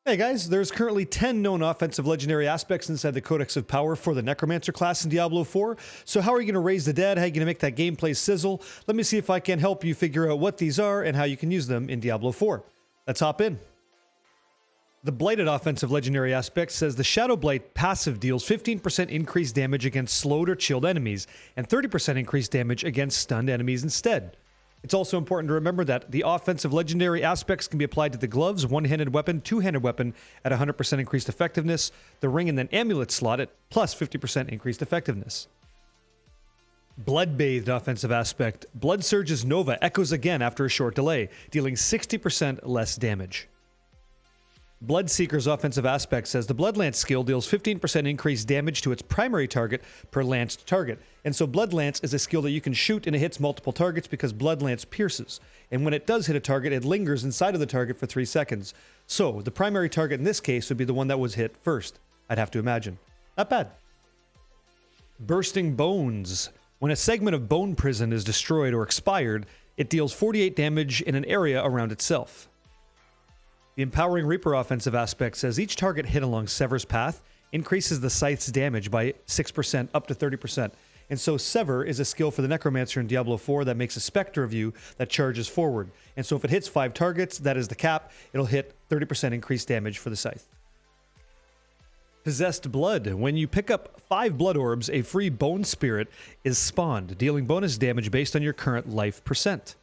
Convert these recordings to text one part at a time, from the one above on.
Hey guys, there's currently 10 known offensive legendary aspects inside the Codex of Power for the Necromancer class in Diablo 4. So how are you going to raise the dead? How are you going to make that gameplay sizzle? Let me see if I can help you figure out what these are and how you can use them in Diablo 4. Let's hop in. The Blighted offensive legendary aspect says the Shadow Blight passive deals 15% increased damage against slowed or chilled enemies and 30% increased damage against stunned enemies instead. It's also important to remember that the offensive legendary aspects can be applied to the gloves, one-handed weapon, two-handed weapon at 100% increased effectiveness, the ring and then amulet slot at plus 50% increased effectiveness. Blood-bathed offensive aspect. Blood Surge's Nova echoes again after a short delay, dealing 60% less damage. Bloodseeker's offensive aspect says the Blood Lance skill deals 15% increased damage to its primary target per lanced target. And so Blood Lance is a skill that you can shoot and it hits multiple targets because Blood Lance pierces. And when it does hit a target, it lingers inside of the target for 3 seconds. So the primary target in this case would be the one that was hit first, I'd have to imagine. Not bad. Bursting Bones. When a segment of Bone Prison is destroyed or expired, it deals 48 damage in an area around itself. The Empowering Reaper offensive aspect says each target hit along Sever's path increases the scythe's damage by 6% up to 30%. And so Sever is a skill for the Necromancer in Diablo 4 that makes a specter of you that charges forward. And so if it hits 5 targets, that is the cap, it'll hit 30% increased damage for the scythe. Possessed Blood. When you pick up 5 blood orbs, a free bone spirit is spawned, dealing bonus damage based on your current life percent.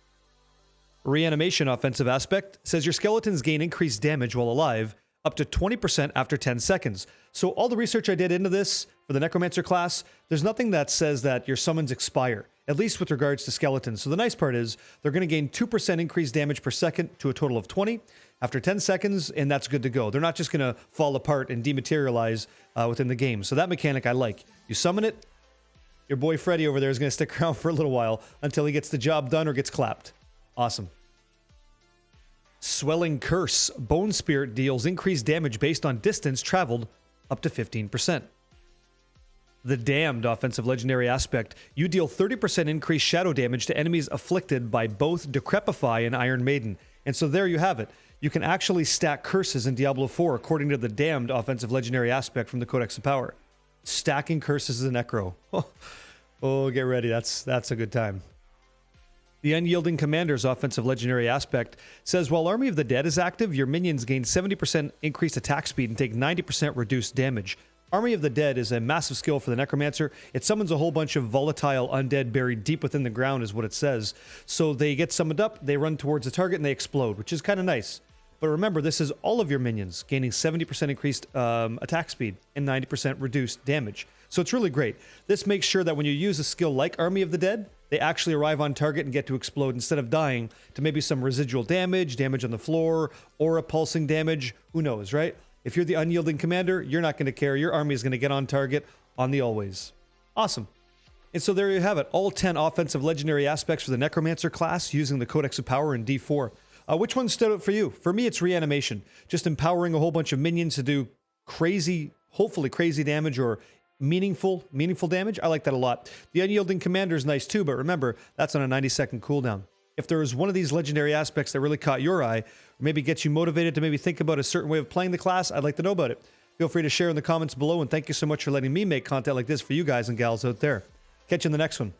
Reanimation offensive aspect says your skeletons gain increased damage while alive, up to 20% after 10 seconds. So all the research I did into this for the Necromancer class, there's nothing that says that your summons expire, at least with regards to skeletons. So the nice part is they're going to gain 2% increased damage per second to a total of 20 after 10 seconds, and that's good to go. They're not just going to fall apart and dematerialize within the game. So that mechanic I like. You summon it, your boy Freddy over there is going to stick around for a little while until he gets the job done or gets clapped. Awesome. Swelling Curse. Bone Spirit deals increased damage based on distance traveled up to 15%. The Damned offensive legendary aspect. You deal 30% increased shadow damage to enemies afflicted by both Decrepify and Iron Maiden. And so there you have it. You can actually stack curses in Diablo 4 according to the Damned offensive legendary aspect from the Codex of Power. Stacking curses is a necro. Oh, get ready. That's a good time. The Unyielding Commander's offensive legendary aspect says while Army of the Dead is active, your minions gain 70% increased attack speed and take 90% reduced damage. Army of the Dead is a massive skill for the Necromancer. It summons a whole bunch of volatile undead buried deep within the ground is what it says. So they get summoned up, they run towards the target, and they explode, which is kind of nice. But remember, this is all of your minions gaining 70% increased attack speed and 90% reduced damage. So it's really great. This makes sure that when you use a skill like Army of the Dead, they actually arrive on target and get to explode instead of dying to maybe some residual damage, damage on the floor, or a pulsing damage. Who knows, right? If you're the Unyielding Commander, you're not going to care. Your army is going to get on target on the always. Awesome. And so there you have it. All 10 offensive legendary aspects for the Necromancer class using the Codex of Power in D4. Which one stood out for you? For me, it's Reanimation. Just empowering a whole bunch of minions to do crazy, hopefully crazy damage or meaningful damage. I like that a lot. The Unyielding Commander is nice too, but remember, that's on a 90-second cooldown. If there is one of these legendary aspects that really caught your eye, or maybe gets you motivated to maybe think about a certain way of playing the class, I'd like to know about it. Feel free to share in the comments below, and thank you so much for letting me make content like this for you guys and gals out there. Catch you in the next one.